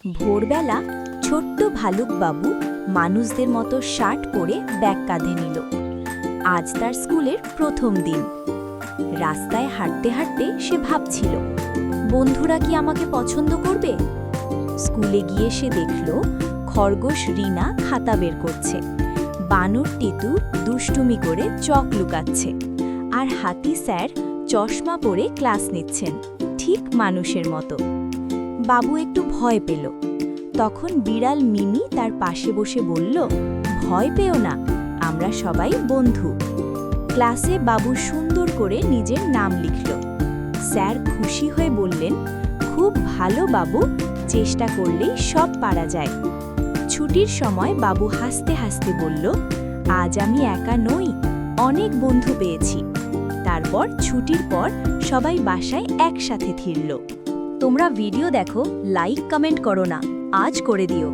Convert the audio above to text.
ভোরবেলা ছোট্ট ভালুক বাবু মানুষদের মতো শার্ট পরে ব্যাগ কাঁধে নিল। আজ তার স্কুলের প্রথম দিন। রাস্তায় হাঁটতে হাঁটতে সে ভাবছিল, বন্ধুরা কি আমাকে পছন্দ করবে? স্কুলে গিয়ে সে দেখল খরগোশ রিনা খাতা বের করছে, বানর টিতু দুষ্টুমি করে চক লুকাচ্ছে, আর হাতি স্যার চশমা পরে ক্লাস নিচ্ছেন, ঠিক মানুষের মতো। বাবু একটু ভয় পেল। তখন বিড়াল মিমি তার পাশে বসে বলল, ভয় পেও না, আমরা সবাই বন্ধু। ক্লাসে বাবু সুন্দর করে নিজের নাম লিখল। স্যার খুশি হয়ে বললেন, খুব ভালো বাবু, চেষ্টা করলেই সব পারা যায়। ছুটির সময় বাবু হাসতে হাসতে বলল, আজ আমি একা নই, অনেক বন্ধু পেয়েছি। তারপর ছুটির পর সবাই বাসায় একসাথে ফিরল। তোমরা ভিডিও দেখো, লাইক কমেন্ট করো না, আজ করে দিও।